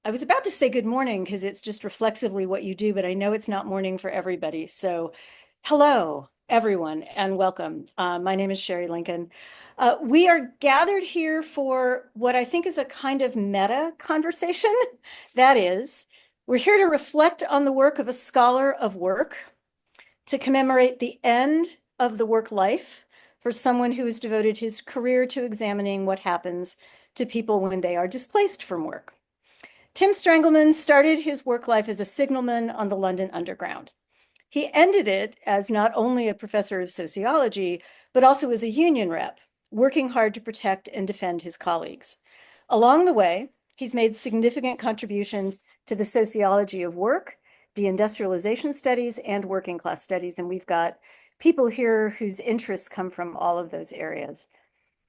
I was about to say good morning because it's just reflexively what you do, but I know it's not morning for everybody. So, hello, everyone, and welcome. My name is Sherry Linkon. We are gathered here for what I think is a kind of meta conversation. That is, we're here to reflect on the work of a scholar of work, to commemorate the end of the work life for someone who has devoted his career to examining what happens to people when they are displaced from work. Tim Strangleman started his work life as a signalman on the London Underground. He ended it as not only a professor of sociology, but also as a union rep, working hard to protect and defend his colleagues. Along the way, he's made significant contributions to the sociology of work, deindustrialization studies, and working class studies, and we've got people here whose interests come from all of those areas.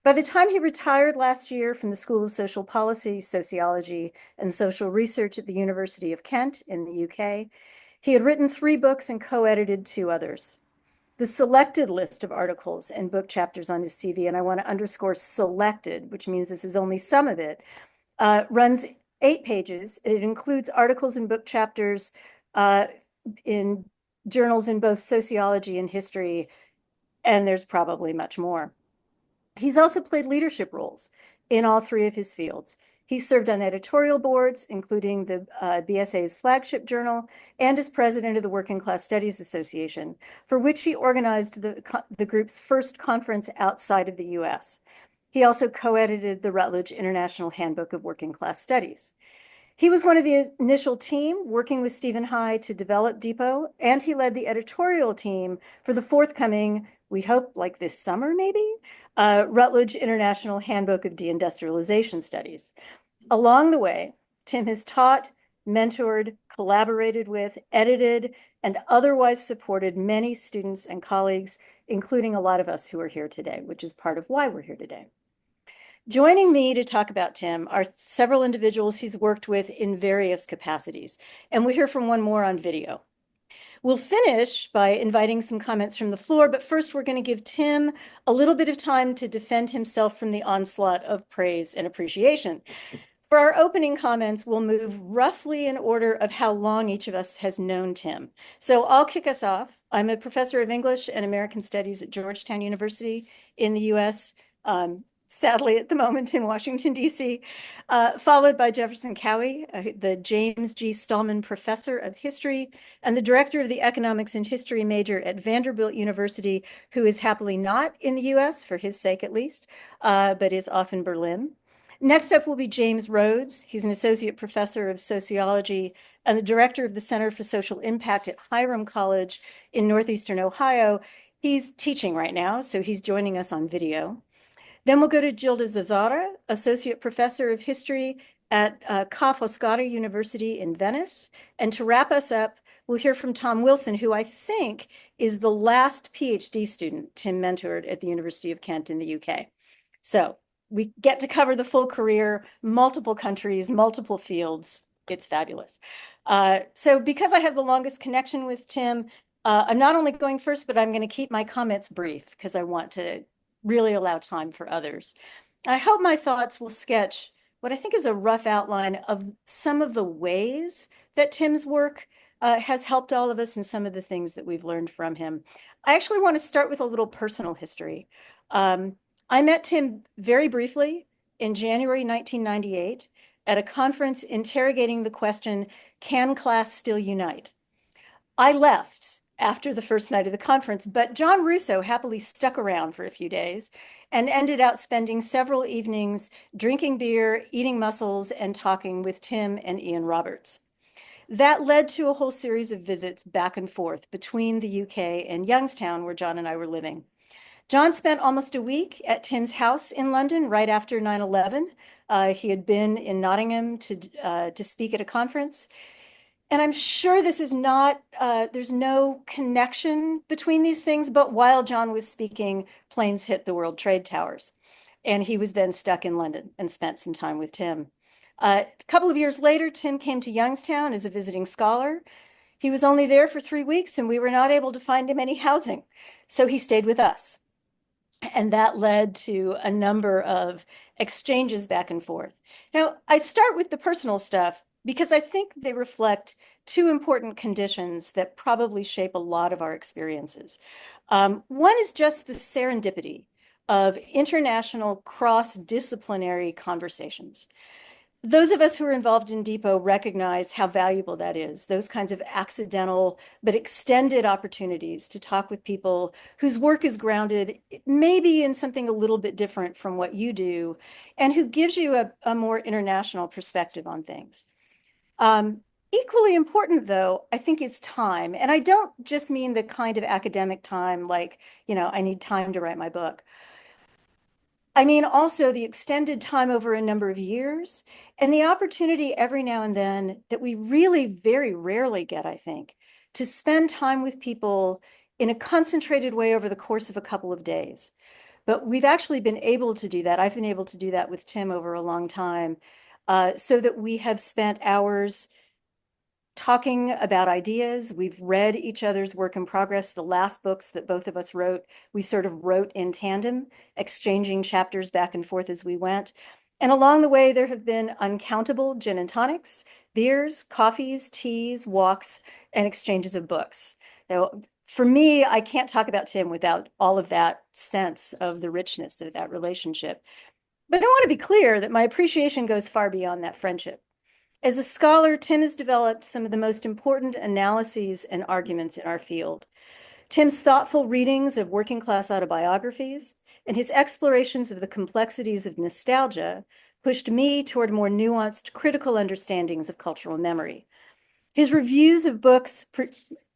By the time he retired last year from the School of Social Policy, Sociology, and Social Research at the University of Kent in the UK, he had written 3 books and co-edited 2 others. The selected list of articles and book chapters on his CV, and I want to underscore selected, which means this is only some of it, runs 8 pages. It includes articles and book chapters in journals in both sociology and history, and there's probably much more. He's also played leadership roles in all 3 of his fields. He served on editorial boards, including the BSA's flagship journal, and as president of the Working Class Studies Association, for which he organized the group's first conference outside of the US. He also co-edited the Routledge International Handbook of Working Class Studies. He was one of the initial team working with Stephen High to develop Depot, and he led the editorial team for the forthcoming, we hope like this summer maybe, Routledge International Handbook of Deindustrialization Studies. Along the way, Tim has taught, mentored, collaborated with, edited, and otherwise supported many students and colleagues, including a lot of us who are here today, which is part of why we're here today. Joining me to talk about Tim are several individuals he's worked with in various capacities, and we'll hear from one more on video. We'll finish by inviting some comments from the floor, but first we're going to give Tim a little bit of time to defend himself from the onslaught of praise and appreciation. For our opening comments, we'll move roughly in order of how long each of us has known Tim. So I'll kick us off. I'm a professor of English and American Studies at Georgetown University in the US. Sadly, at the moment in Washington, D.C., followed by Jefferson Cowie, the James G. Stallman Professor of History and the Director of the Economics and History major at Vanderbilt University, who is happily not in the U.S., for his sake at least, but is off in Berlin. Next up will be James Rhodes. He's an Associate Professor of Sociology and the Director of the Center for Social Impact at Hiram College in Northeastern Ohio. He's teaching right now, so he's joining us on video. Then we'll go to Gilda Zazzara, Associate Professor of History at Foscari University in Venice. And to wrap us up, we'll hear from Tom Wilson, who I think is the last PhD student Tim mentored at the University of Kent in the UK. So we get to cover the full career, multiple countries, multiple fields. It's fabulous. So because I have the longest connection with Tim, I'm not only going first, but I'm going to keep my comments brief because I want to really allow time for others. I hope my thoughts will sketch what I think is a rough outline of some of the ways that Tim's work has helped all of us and some of the things that we've learned from him. I actually want to start with a little personal history. I met Tim very briefly in January 1998 at a conference interrogating the question, can class still unite? I left after the first night of the conference, but John Russo happily stuck around for a few days and ended up spending several evenings drinking beer, eating mussels, and talking with Tim and Ian Roberts. That led to a whole series of visits back and forth between the UK and Youngstown, where John and I were living. John spent almost a week at Tim's house in London right after 9/11. He had been in Nottingham to speak at a conference. And I'm sure this is not, there's no connection between these things, but while John was speaking, planes hit the World Trade Towers. And he was then stuck in London and spent some time with Tim. A couple of years later, Tim came to Youngstown as a visiting scholar. He was only there for 3 weeks and we were not able to find him any housing. So he stayed with us. And that led to a number of exchanges back and forth. Now, I start with the personal stuff because I think they reflect two important conditions that probably shape a lot of our experiences. One is just the serendipity of international cross-disciplinary conversations. Those of us who are involved in Depot recognize how valuable that is, those kinds of accidental but extended opportunities to talk with people whose work is grounded maybe in something a little bit different from what you do, and who gives you a more international perspective on things. Equally important, though, I think, is time. And I don't just mean the kind of academic time like, I need time to write my book. I mean, also the extended time over a number of years and the opportunity every now and then that we really very rarely get, I think, to spend time with people in a concentrated way over the course of a couple of days. But we've actually been able to do that. I've been able to do that with Tim over a long time, so that we have spent hours talking about ideas. We've read each other's work in progress. The last books that both of us wrote, we sort of wrote in tandem, exchanging chapters back and forth as we went. And along the way, there have been uncountable gin and tonics, beers, coffees, teas, walks, and exchanges of books. Now, for me, I can't talk about Tim without all of that sense of the richness of that relationship. But I want to be clear that my appreciation goes far beyond that friendship. As a scholar, Tim has developed some of the most important analyses and arguments in our field. Tim's thoughtful readings of working class autobiographies and his explorations of the complexities of nostalgia pushed me toward more nuanced, critical understandings of cultural memory. His reviews of books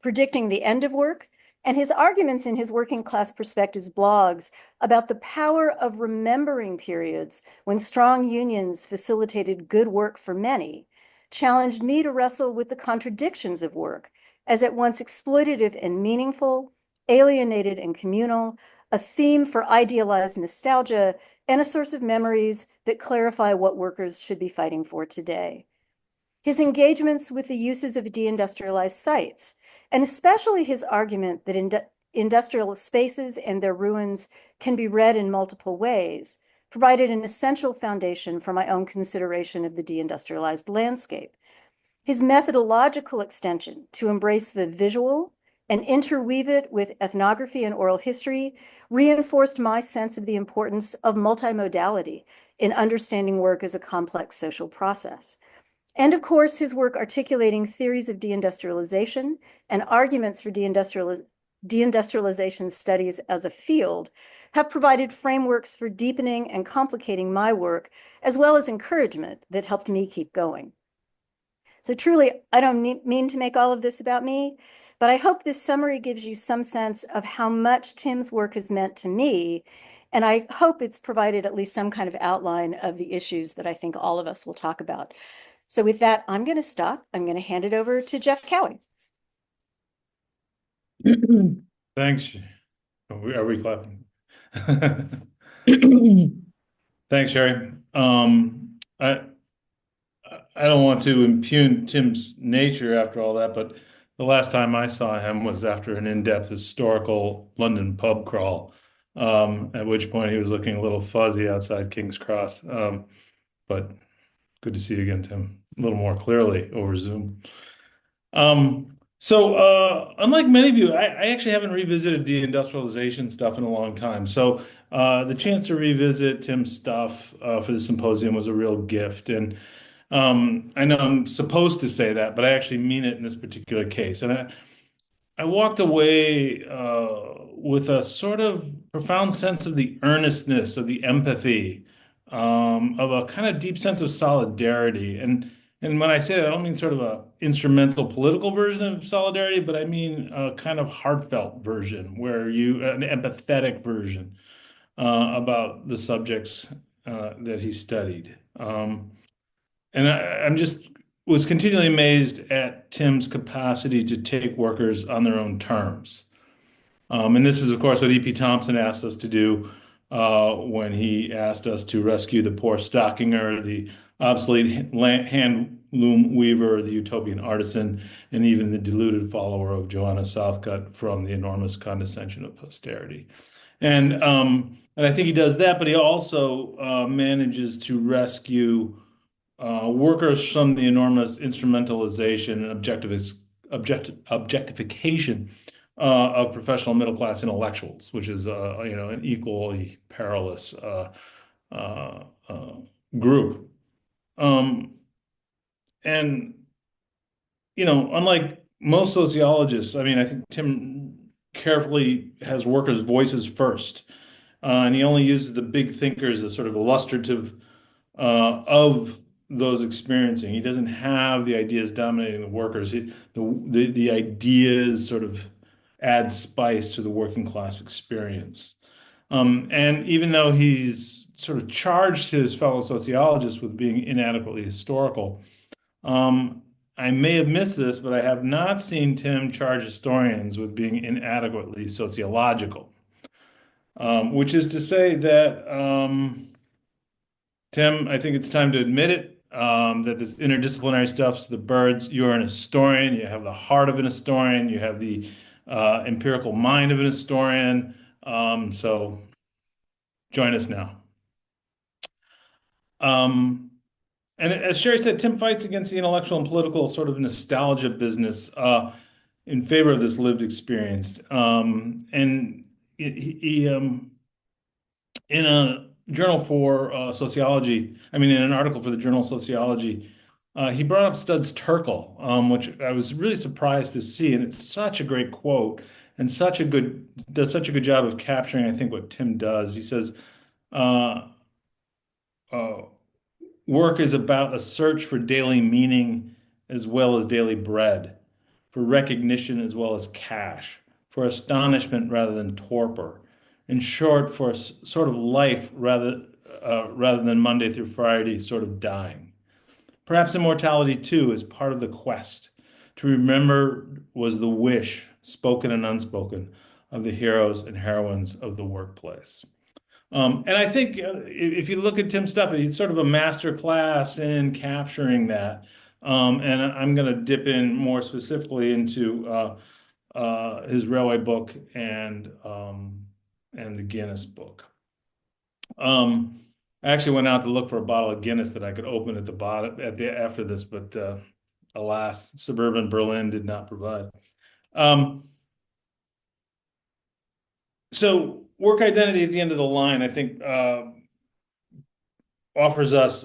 predicting the end of work and his arguments in his Working Class Perspectives blogs about the power of remembering periods when strong unions facilitated good work for many challenged me to wrestle with the contradictions of work as at once exploitative and meaningful, alienated and communal, a theme for idealized nostalgia, and a source of memories that clarify what workers should be fighting for today. His engagements with the uses of deindustrialized sites, and especially his argument that industrial spaces and their ruins can be read in multiple ways, provided an essential foundation for my own consideration of the deindustrialized landscape. His methodological extension to embrace the visual and interweave it with ethnography and oral history reinforced my sense of the importance of multimodality in understanding work as a complex social process. And of course, his work articulating theories of deindustrialization and arguments for deindustrialization studies as a field have provided frameworks for deepening and complicating my work, as well as encouragement that helped me keep going. So truly, I don't mean to make all of this about me, but I hope this summary gives you some sense of how much Tim's work has meant to me. And I hope it's provided at least some kind of outline of the issues that I think all of us will talk about. So with that, I'm going to stop. I'm going to hand it over to Jeff Cowie. Thanks. Are we clapping? Thanks, Sherry. I don't want to impugn Tim's nature after all that, but the last time I saw him was after an in-depth historical London pub crawl, at which point he was looking a little fuzzy outside King's Cross. But good to see you again, Tim, a little more clearly over Zoom. Unlike many of you, I actually haven't revisited deindustrialization stuff in a long time. So the chance to revisit Tim's stuff for the symposium was a real gift. And I know I'm supposed to say that, but I actually mean it in this particular case. And I walked away with a sort of profound sense of the earnestness, of the empathy, of a kind of deep sense of solidarity. And when I say that, I don't mean sort of a instrumental political version of solidarity, but I mean a kind of heartfelt version, an empathetic version about the subjects that he studied. I'm just was continually amazed at Tim's capacity to take workers on their own terms. And this is, of course, what E.P. Thompson asked us to do when he asked us to rescue the poor stockinger, the obsolete hand loom weaver, the utopian artisan, and even the deluded follower of Joanna Southcott from the enormous condescension of posterity. And I think he does that, but he also manages to rescue workers from the enormous instrumentalization and objectification of professional middle class intellectuals, which is an equally perilous uh, uh, group. Um, and unlike most sociologists, I mean, I think Tim carefully has workers' voices first, and he only uses the big thinkers as sort of illustrative of those experiencing. He doesn't have the ideas dominating the workers. The ideas sort of add spice to the working class experience. And even though he's sort of charged his fellow sociologists with being inadequately historical, I may have missed this, but I have not seen Tim charge historians with being inadequately sociological, which is to say that. Tim, I think it's time to admit it, that this interdisciplinary stuff's the birds. You're an historian. You have the heart of an historian. You have the empirical mind of an historian. So join us now. Um, and as Sherry said, Tim fights against the intellectual and political sort of nostalgia business in favor of this lived experience. And in a journal for sociology, I mean, in an article for the journal Sociology, he brought up Studs Terkel, which I was really surprised to see, and it's such a great quote and does such a good job of capturing, I think, what Tim does. He says, uh, uh, "Work is about a search for daily meaning as well as daily bread, for recognition as well as cash, for astonishment rather than torpor. In short, for a sort of life rather than Monday through Friday sort of dying. Perhaps immortality too is part of the quest. To remember was the wish, spoken and unspoken, of the heroes and heroines of the workplace." And I think if you look at Tim's stuff, he's sort of a master class in capturing that. And I'm going to dip in more specifically into his railway book and the Guinness book. I actually went out to look for a bottle of Guinness that I could open at the bottom after this, but alas, suburban Berlin did not provide. Um, so work identity at the end of the line, I think, offers us,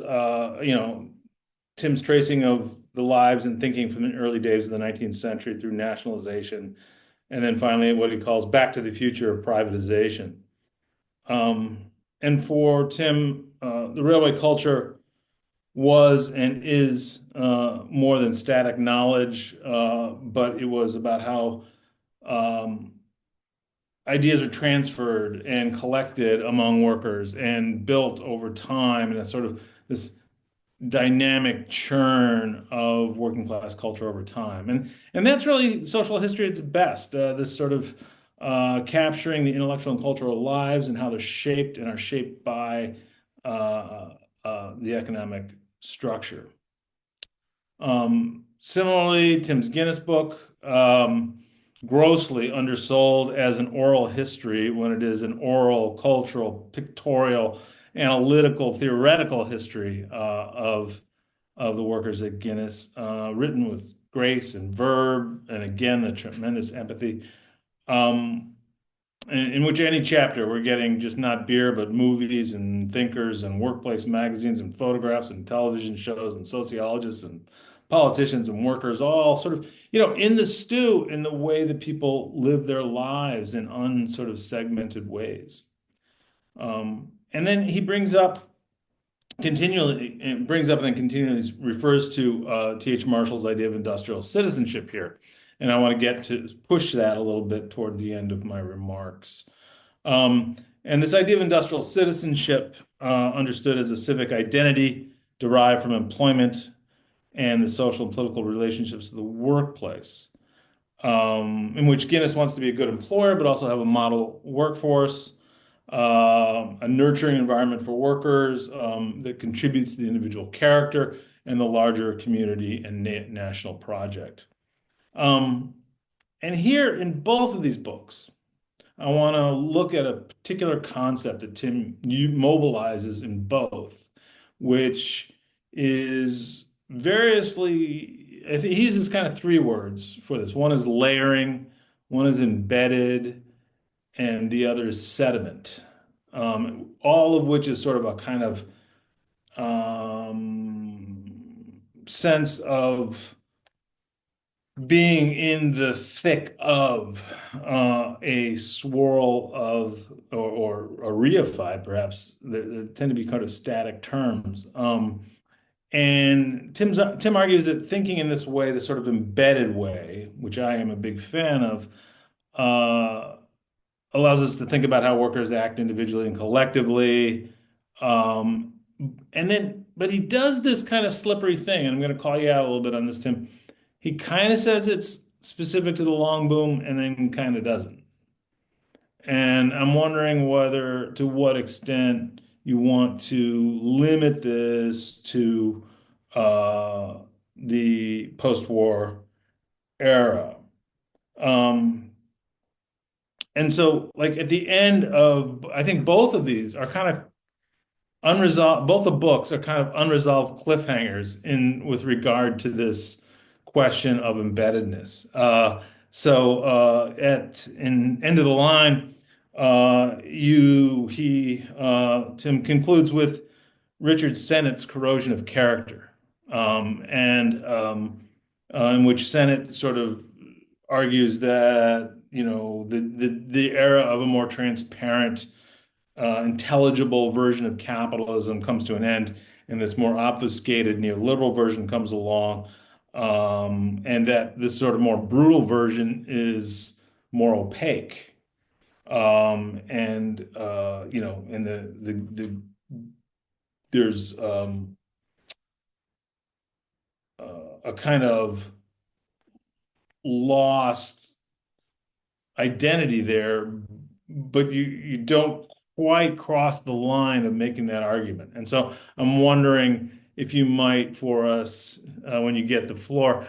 Tim's tracing of the lives and thinking from the early days of the 19th century through nationalization, and then finally what he calls back to the future of privatization. And for Tim, the railway culture was and is more than static knowledge, but it was about how ideas are transferred and collected among workers and built over time in a sort of this dynamic churn of working class culture over time. And that's really social history at its best, this sort of capturing the intellectual and cultural lives and how they're shaped and are shaped by the economic structure. Similarly, Tim's Guinness book, grossly undersold as an oral history when it is an oral, cultural, pictorial, analytical, theoretical history of the workers at Guinness, written with grace and verb, and again, the tremendous empathy. In which any chapter we're getting just not beer, but movies and thinkers and workplace magazines and photographs and television shows and sociologists and politicians and workers all sort of, in the stew in the way that people live their lives in unsort of segmented ways. And then he brings up and then continually refers to T.H. Marshall's idea of industrial citizenship here. And I want to get to push that a little bit toward the end of my remarks. And this idea of industrial citizenship, understood as a civic identity derived from employment and the social and political relationships of the workplace, in which Guinness wants to be a good employer, but also have a model workforce, a nurturing environment for workers that contributes to the individual character and the larger community and national project. And here in both of these books, I want to look at a particular concept that Tim mobilizes in both, which is variously, I think he uses kind of three words for this. One is layering, one is embedded, and the other is sediment. All of which is sort of a kind of sense of being in the thick of a swirl of, or reified, perhaps. They tend to be kind of static terms. And Tim argues that thinking in this way, this sort of embedded way, which I am a big fan of, uh, allows us to think about how workers act individually and collectively. Um, but he does this kind of slippery thing, and I'm going to call you out a little bit on this, Tim. He kind of says it's specific to the long boom and then kind of doesn't. And I'm wondering whether, to what extent you want to limit this to uh, the post-war era. Um, and so, like at the end of, I think both of these are kind of unresolved. Both the books are kind of unresolved cliffhangers in with regard to this question of embeddedness. At in end of the line, Tim concludes with Richard Sennett's corrosion of character, in which Sennett sort of argues that the era of a more transparent intelligible version of capitalism comes to an end, and this more obfuscated neoliberal version comes along, and that this sort of more brutal version is more opaque. And there's a kind of lost identity there, but you don't quite cross the line of making that argument. And so I'm wondering if you might, for us, when you get the floor,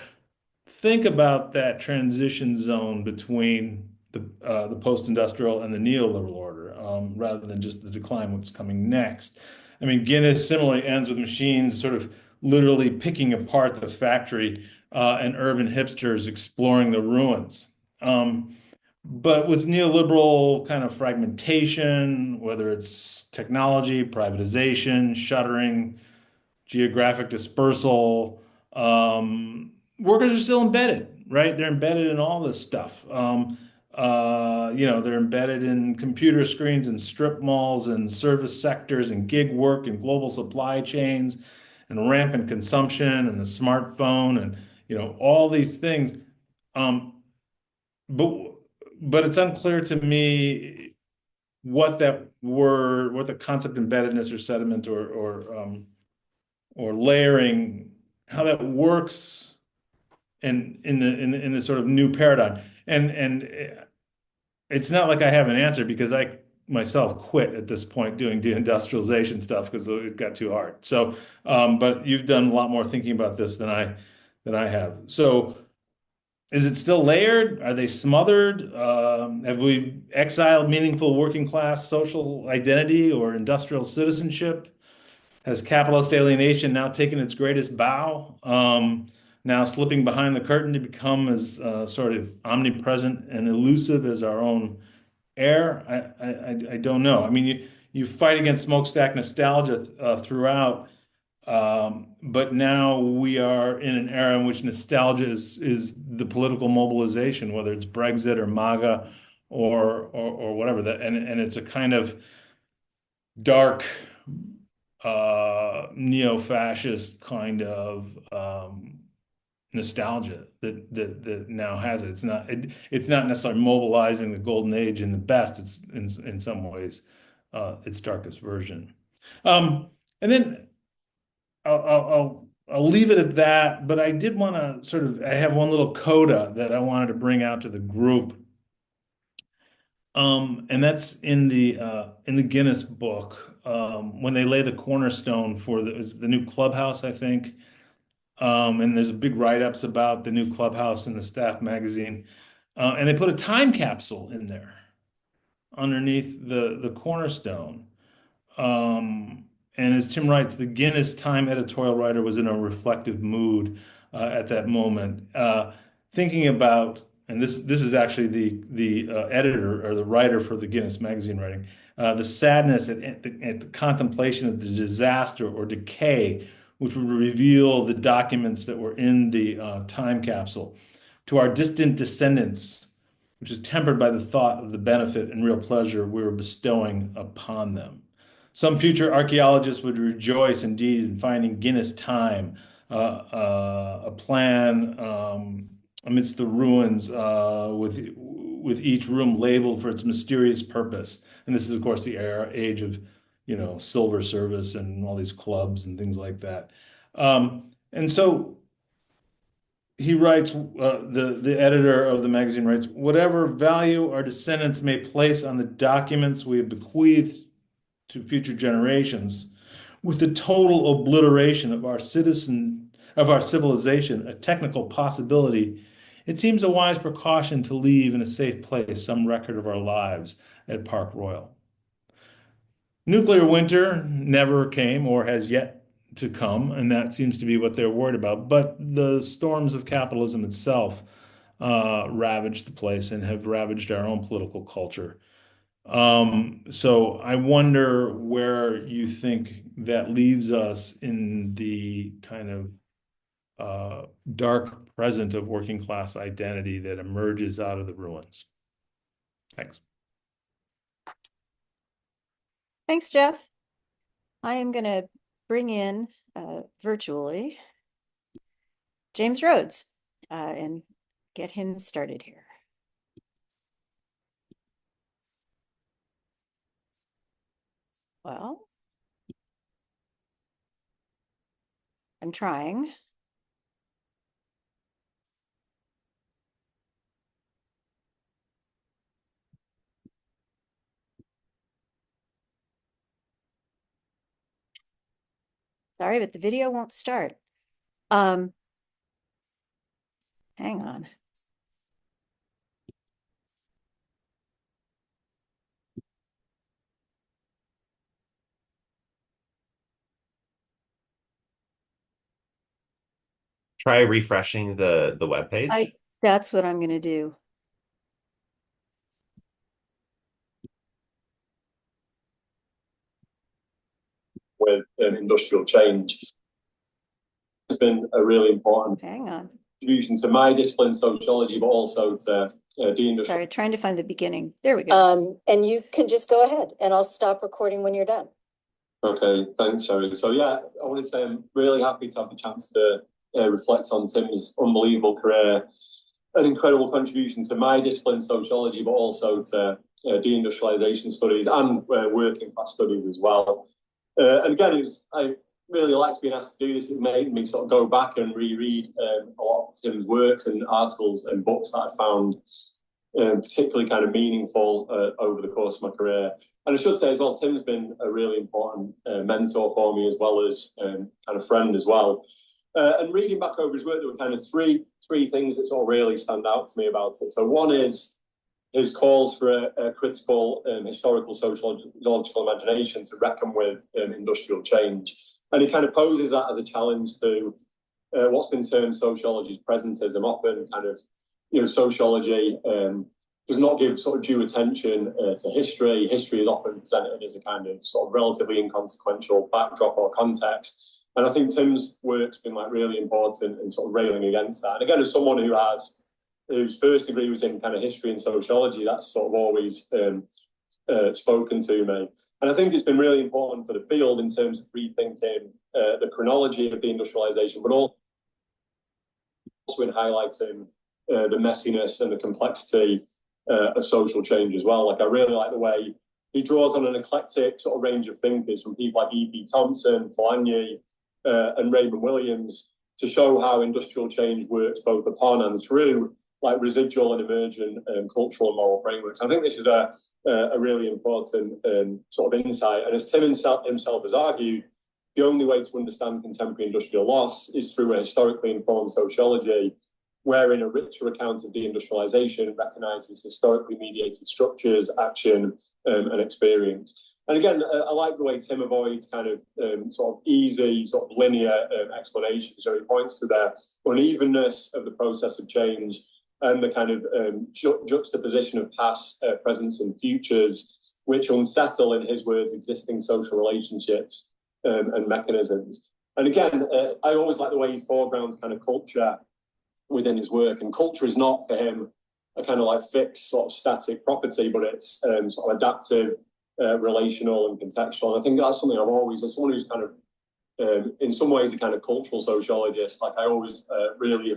think about that transition zone between the post-industrial and the neoliberal order, rather than just the decline, what's coming next. I mean, Guinness similarly ends with machines sort of literally picking apart the factory, and urban hipsters exploring the ruins. But with neoliberal kind of fragmentation, whether it's technology, privatization, shuttering, geographic dispersal, workers are still embedded, right? They're embedded in all this stuff. They're embedded in computer screens and strip malls and service sectors and gig work and global supply chains and rampant consumption and the smartphone and all these things. Um, but but it's unclear to me what the concept embeddedness or sediment or layering, how that works in this sort of new paradigm. And it's not like I have an answer because I myself quit at this point doing deindustrialization stuff because it got too hard. So, but you've done a lot more thinking about this than I have. So, is it still layered? Are they smothered? Have we exiled meaningful working class social identity or industrial citizenship? Has capitalist alienation now taken its greatest bow? Now slipping behind the curtain to become as sort of omnipresent and elusive as our own air? I don't know. I mean, you fight against smokestack nostalgia throughout, but now we are in an era in which nostalgia is the political mobilization, whether it's Brexit or MAGA or whatever that, and it's a kind of dark neo-fascist kind of nostalgia that now has it. It's not necessarily mobilizing the golden age in the best. It's in some ways its darkest version. And then I'll leave it at that. But I did want to I have one little coda that I wanted to bring out to the group. And that's in the Guinness book, when they lay the cornerstone for the new clubhouse, I think. And there's a big write-ups about the new clubhouse in the staff magazine. And they put a time capsule in there underneath the cornerstone. Um, And as Tim writes, the Guinness Time editorial writer was in a reflective mood at that moment, thinking about, and this is actually the editor or the writer for the Guinness magazine writing, the sadness at the contemplation of the disaster or decay, which would reveal the documents that were in the time capsule to our distant descendants, which is tempered by the thought of the benefit and real pleasure we were bestowing upon them. Some future archaeologists would rejoice indeed in finding Guinness time, a plan amidst the ruins with each room labeled for its mysterious purpose. And this is, of course, the age of, silver service and all these clubs and things like that. And so he writes, the editor of the magazine writes, whatever value our descendants may place on the documents we have bequeathed to future generations, with the total obliteration of our civilization, a technical possibility, it seems a wise precaution to leave in a safe place some record of our lives at Park Royal. Nuclear winter never came or has yet to come, and that seems to be what they're worried about. But the storms of capitalism itself ravaged the place and have ravaged our own political culture. So I wonder where you think that leaves us in the kind of dark present of working class identity that emerges out of the ruins. Thanks. Thanks, Jeff. I am going to bring in virtually James Rhodes and get him started here. Well, I'm trying. Sorry, but the video won't start. Hang on. Try refreshing the web page. That's what I'm going to do. With industrial change has been a really important contribution to my discipline, sociology, but also to deindustrialization. Sorry, trying to find the beginning. There we go. And you can just go ahead, and I'll stop recording when you're done. Okay, thanks, Sherry. So yeah, I want to say I'm really happy to have the chance to reflect on Tim's unbelievable career, an incredible contribution to my discipline, sociology, but also to deindustrialization studies and working class studies as well. And again, I really liked being asked to do this. It made me sort of go back and reread a lot of Tim's works and articles and books that I found particularly kind of meaningful over the course of my career. And I should say as well, Tim's been a really important mentor for me, as well as kind of friend as well. And reading back over his work, there were kind of three things that sort of really stand out to me about it. So one is his calls for a critical historical sociological imagination to reckon with industrial change. And he kind of poses that as a challenge to what's been termed sociology's presentism. Often kind of, sociology does not give sort of due attention to history. History is often presented as a kind of sort of relatively inconsequential backdrop or context. And I think Tim's work's been like really important in sort of railing against that. And again, as someone whose first degree was in kind of history and sociology, that's sort of always spoken to me. And I think it's been really important for the field in terms of rethinking the chronology of deindustrialization, but also in highlighting the messiness and the complexity of social change as well. Like, I really like the way he draws on an eclectic sort of range of thinkers, from people like E.P. Thompson, Polanyi, and Raymond Williams, to show how industrial change works both upon and through like residual and emergent cultural and moral frameworks. I think this is a really important sort of insight. And as Tim himself has argued, the only way to understand contemporary industrial loss is through a historically informed sociology, wherein a richer account of deindustrialization recognizes historically mediated structures, action, and experience. And again, I like the way Tim avoids kind of sort of easy, sort of linear explanations. So he points to the unevenness of the process of change and the kind of juxtaposition of past, presents, and futures, which unsettle, in his words, existing social relationships and mechanisms. And again, I always like the way he foregrounds kind of culture within his work. And culture is not for him a kind of like fixed sort of static property, but it's sort of adaptive, relational and contextual. And I think that's something I've always, as someone who's kind of, in some ways, a kind of cultural sociologist, like I always really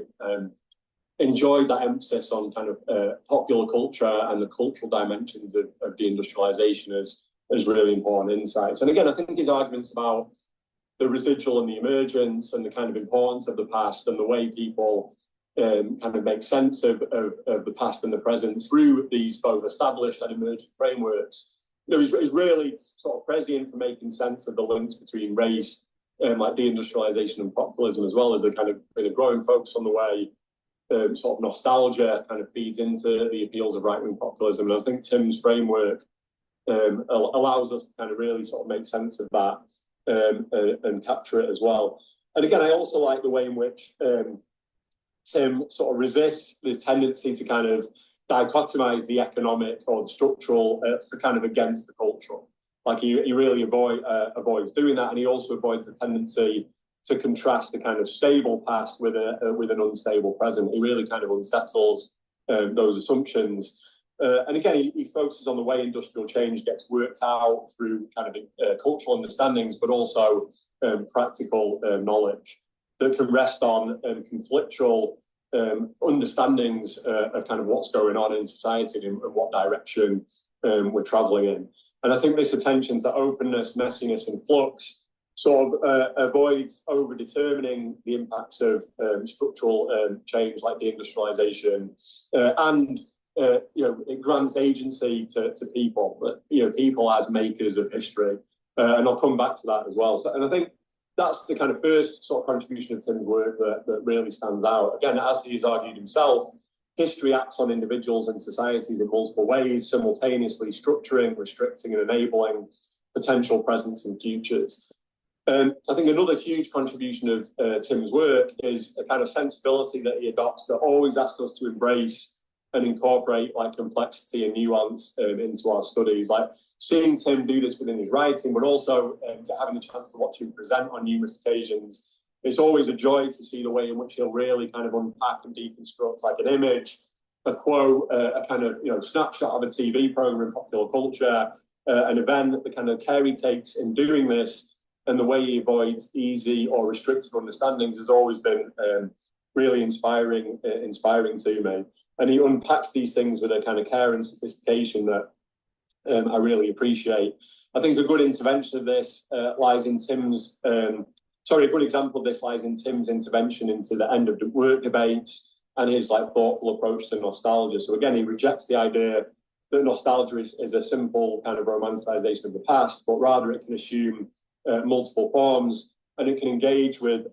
enjoyed that emphasis on kind of popular culture and the cultural dimensions of deindustrialization as really important insights. And again, I think his arguments about the residual and the emergence and the kind of importance of the past and the way people kind of make sense of the past and the present through these both established and emerging frameworks, you know, is really sort of prescient for making sense of the links between race, like deindustrialization and populism, as well as the kind of growing focus on the way sort of nostalgia kind of feeds into the appeals of right-wing populism. And I think Tim's framework allows us to kind of really sort of make sense of that and capture it as well. And again, I also like the way in which Tim sort of resists the tendency to kind of dichotomize the economic or the structural kind of against the cultural. Like he really avoids doing that, and he also avoids the tendency to contrast the kind of stable past with an unstable present. He really kind of unsettles those assumptions. And again, he focuses on the way industrial change gets worked out through kind of cultural understandings, but also practical knowledge that can rest on conflictual understandings of kind of what's going on in society and what direction we're traveling in. And I think this attention to openness, messiness, and flux sort of avoids over-determining the impacts of structural change like deindustrialization, and you know, it grants agency to people, but you know, people as makers of history, and I'll come back to that as well. So, and I think that's the kind of first sort of contribution of Tim's work that really stands out. Again, as he's argued himself, history acts on individuals and societies in multiple ways, simultaneously structuring, restricting, and enabling potential presents and futures. I think another huge contribution of Tim's work is a kind of sensibility that he adopts that always asks us to embrace and incorporate like complexity and nuance into our studies. Like seeing Tim do this within his writing, but also having the chance to watch him present on numerous occasions, it's always a joy to see the way in which he'll really kind of unpack and deconstruct like an image, a quote, a kind of, you know, snapshot of a TV program in popular culture, an event, the kind of care he takes in doing this, and the way he avoids easy or restrictive understandings has always been really inspiring to me. And he unpacks these things with a kind of care and sophistication that I really appreciate. I think a good intervention of this lies in Tim's, a good example of this lies in Tim's intervention into the end of the work debates and his like thoughtful approach to nostalgia. So again, he rejects the idea that nostalgia is a simple kind of romanticization of the past, but rather it can assume multiple forms, and it can engage with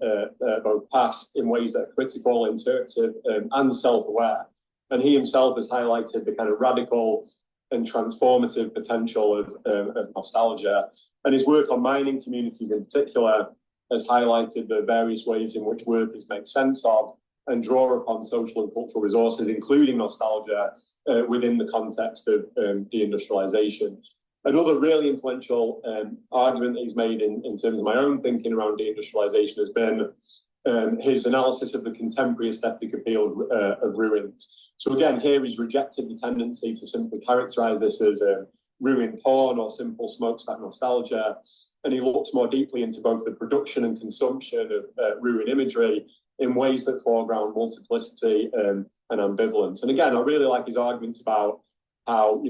both past in ways that are critical, interpretive, and self-aware. And he himself has highlighted the kind of radical and transformative potential of nostalgia. And his work on mining communities in particular has highlighted the various ways in which workers make sense of and draw upon social and cultural resources, including nostalgia, within the context of deindustrialization. Another really influential argument that he's made in terms of my own thinking around deindustrialization has been his analysis of the contemporary aesthetic appeal of ruins. So again, here he's rejected the tendency to simply characterize this as a ruin porn or simple smokestack nostalgia, and he looks more deeply into both the production and consumption of ruin imagery in ways that foreground multiplicity and ambivalence. And again, I really like his arguments about how,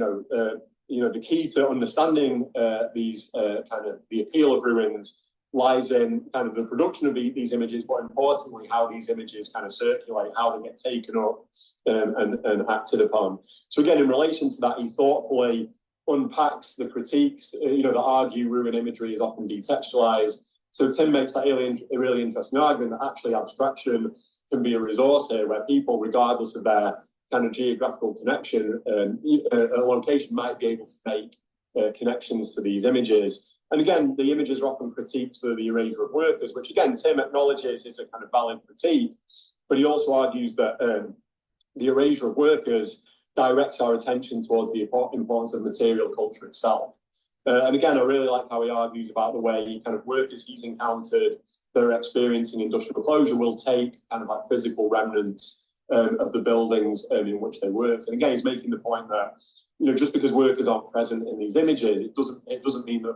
the key to understanding these kind of the appeal of ruins lies in kind of the production of these images, but importantly, how these images kind of circulate, how they get taken up and acted upon. So again, in relation to that, he thoughtfully unpacks the critiques, that argue ruin imagery is often detextualized. So Tim makes that a really interesting argument that actually abstraction can be a resource here, where people, regardless of their kind of geographical connection, a location might be able to make connections to these images. And again, the images are often critiqued for the erasure of workers, which again, Tim acknowledges is a kind of valid critique, but he also argues that the erasure of workers directs our attention towards the importance of material culture itself. And again, I really like how he argues about the way kind of workers he's encountered that are experiencing industrial closure will take kind of like physical remnants of the buildings in which they worked. And again, he's making the point that, you know, just because workers aren't present in these images, it doesn't mean that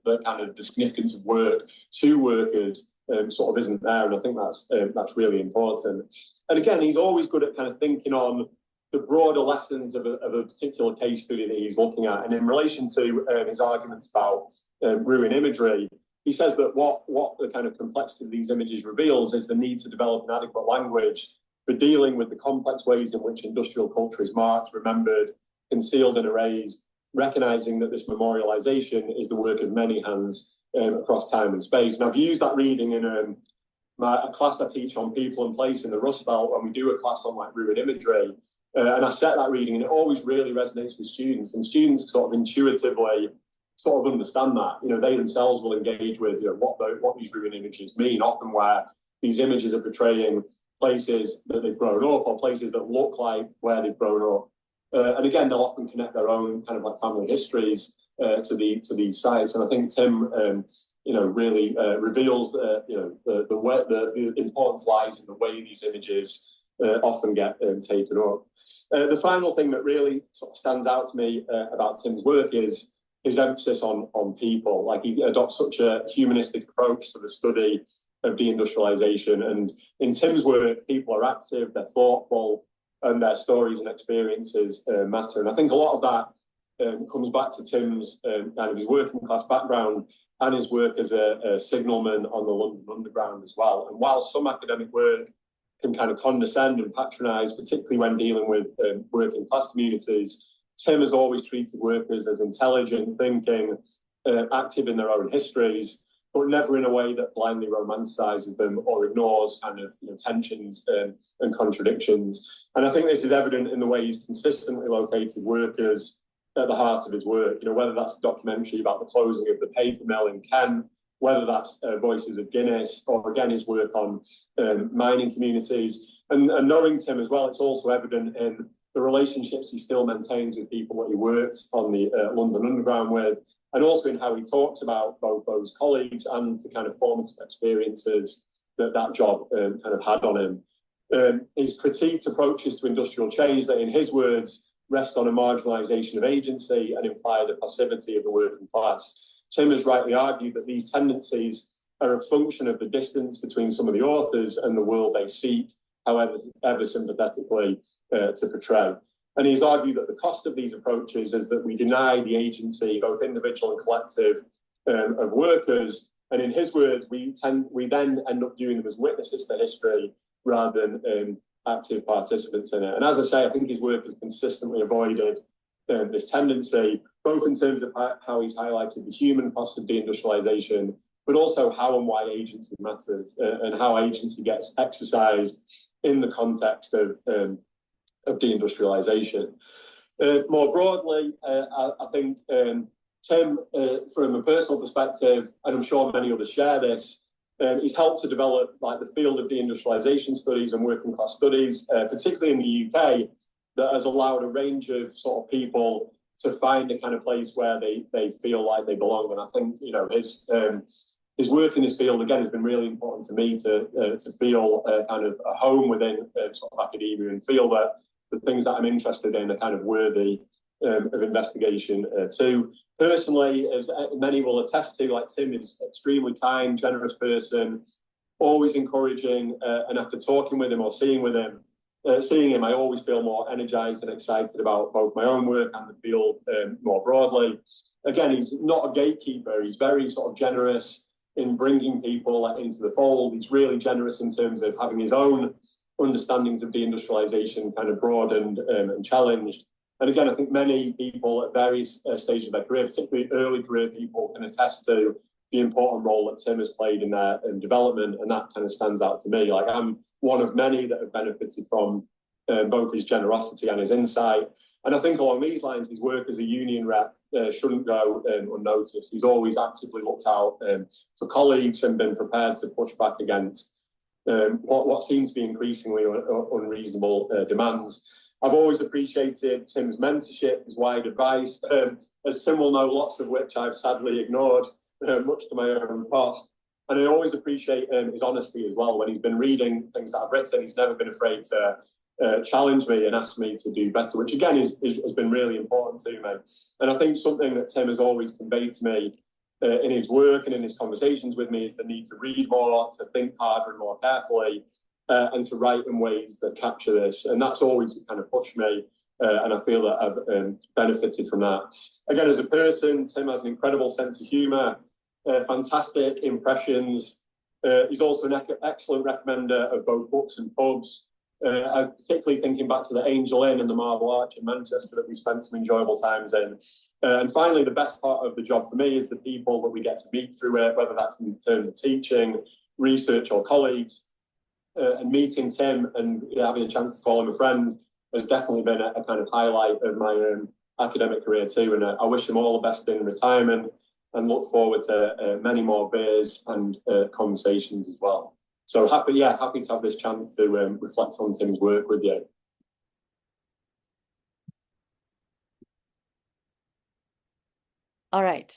the kind of the significance of work to workers sort of isn't there. And I think that's really important. And again, he's always good at kind of thinking on the broader lessons of a particular case study that he's looking at. And in relation to his arguments about ruin imagery, he says that what the kind of complexity of these images reveals is the need to develop an adequate language for dealing with the complex ways in which industrial culture is marked, remembered, concealed and erased, recognizing that this memorialization is the work of many hands across time and space. And I've used that reading in a class I teach on people and place in the Rust Belt when we do a class on like ruin imagery. And I set that reading and it always really resonates with students, and students sort of intuitively sort of understand that. You know, they themselves will engage with, you know, what these ruin images mean, often where these images are portraying places that they've grown up or places that look like where they've grown up. And again, they'll often connect their own kind of like family histories to these sites. And I think Tim, you know, really reveals, you know, the importance lies in the way these images often get taken up. The final thing that really sort of stands out to me about Tim's work is his emphasis on people. Like, he adopts such a humanistic approach to the study of deindustrialization. And in Tim's work, people are active, they're thoughtful, and their stories and experiences matter. And I think a lot of that comes back to Tim's kind of his working class background and his work as a signalman on the London Underground as well. And while some academic work can kind of condescend and patronise, particularly when dealing with working class communities, Tim has always treated workers as intelligent, thinking, active in their own histories, but never in a way that blindly romanticises them or ignores kind of, you know, tensions and contradictions. And I think this is evident in the way he's consistently located workers at the heart of his work. You know, whether that's a documentary about the closing of the paper mill in Kent, whether that's Voices of Guinness, or again his work on mining communities. And knowing Tim as well, it's also evident in the relationships he still maintains with people that he worked on the London Underground with, and also in how he talks about both those colleagues and the kind of formative experiences that job kind of had on him. His critiqued approaches to industrial change that, in his words, rest on a marginalisation of agency and imply the passivity of the working class. Tim has rightly argued that these tendencies are a function of the distance between some of the authors and the world they seek, however ever sympathetically, to portray. And he's argued that the cost of these approaches is that we deny the agency, both individual and collective, of workers. And in his words, we then end up viewing them as witnesses to history rather than active participants in it. And as I say, I think his work has consistently avoided this tendency, both in terms of how he's highlighted the human cost of deindustrialization, but also how and why agency matters, and how agency gets exercised in the context of deindustrialization. More broadly, I think Tim, from a personal perspective, and I'm sure many others share this, he's helped to develop like the field of deindustrialization studies and working class studies, particularly in the UK, that has allowed a range of sort of people to find a kind of place where they feel like they belong. And I think, you know, his work in this field, again, has been really important to me to feel kind of a home within sort of academia, and feel that the things that I'm interested in are kind of worthy of investigation too. Personally, as many will attest to, like, Tim is an extremely kind, generous person, always encouraging, and after talking with him or seeing him, I always feel more energized and excited about both my own work and the field more broadly. Again, he's not a gatekeeper. He's very sort of generous in bringing people into the fold. He's really generous in terms of having his own understandings of deindustrialization kind of broadened and challenged. And again, I think many people at various stages of their career, particularly early career people, can attest to the important role that Tim has played in their development, and that kind of stands out to me. Like, I'm one of many that have benefited from both his generosity and his insight. And I think along these lines, his work as a union rep shouldn't go unnoticed. He's always actively looked out for colleagues and been prepared to push back against what seems to be increasingly unreasonable demands. I've always appreciated Tim's mentorship, his wide advice, as Tim will know, lots of which I've sadly ignored, much to my own cost. And I always appreciate his honesty as well. When he's been reading things that I've written, he's never been afraid to challenge me and ask me to do better, which again has been really important to me. And I think something that Tim has always conveyed to me in his work and in his conversations with me is the need to read more, to think harder and more carefully, and to write in ways that capture this. And that's always kind of pushed me, and I feel that I've benefited from that. Again, as a person, Tim has an incredible sense of humour, fantastic impressions. He's also an excellent recommender of both books and pubs. I'm particularly thinking back to the Angel Inn and the Marble Arch in Manchester that we spent some enjoyable times in. And finally, the best part of the job for me is the people that we get to meet through it, whether that's in terms of teaching, research or colleagues. And meeting Tim and having a chance to call him a friend has definitely been a kind of highlight of my academic career too. And I wish him all the best in retirement and look forward to many more beers and conversations as well. So happy to have this chance to reflect on Tim's work with you. All right.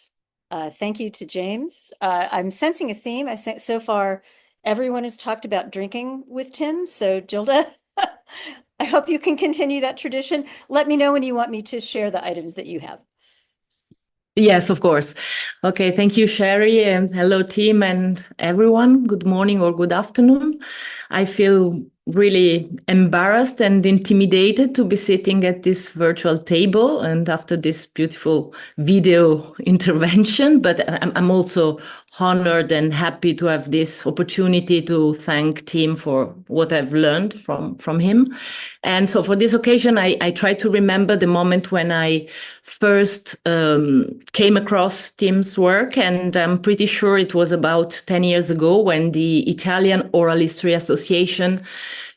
Thank you to James. I'm sensing a theme. I think so far everyone has talked about drinking with Tim. So Gilda, I hope you can continue that tradition. Let me know when you want me to share the items that you have. Yes, of course. Okay, thank you, Sherry, and hello, team and everyone. Good morning or good afternoon. I feel really embarrassed and intimidated to be sitting at this virtual table and after this beautiful video intervention, but I'm also honored and happy to have this opportunity to thank Tim for what I've learned from him. And so for this occasion, I try to remember the moment when I first came across Tim's work, and I'm pretty sure it was about 10 years ago when the Italian Oral History Association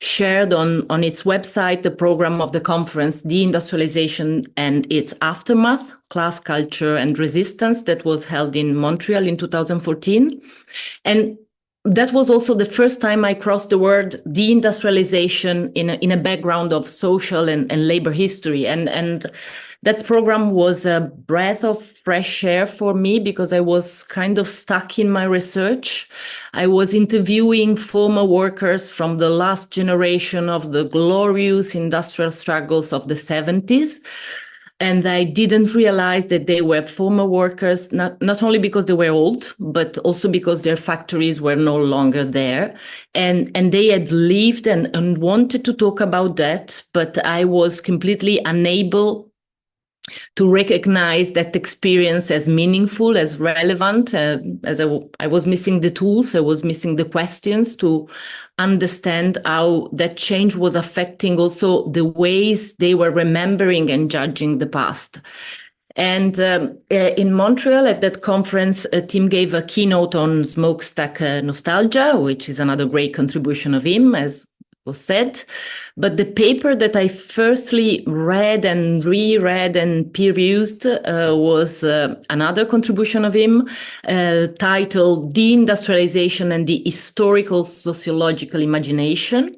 shared on its website the program of the conference, Deindustrialization and its Aftermath, Class, Culture and Resistance, that was held in Montreal in 2014. And that was also the first time I crossed the word deindustrialization in a background of social and labor history. And that program was a breath of fresh air for me because I was kind of stuck in my research. I was interviewing former workers from the last generation of the glorious industrial struggles of the 70s. And I didn't realize that they were former workers, not only because they were old, but also because their factories were no longer there. And they had lived and wanted to talk about that, but I was completely unable to recognize that experience as meaningful, as relevant, as I was missing the tools, I was missing the questions to understand how that change was affecting also the ways they were remembering and judging the past. And in Montreal at that conference, Tim gave a keynote on smokestack nostalgia, which is another great contribution of him, as was said. But the paper that I firstly read and reread and perused was another contribution of him, titled Deindustrialization and the Historical Sociological Imagination,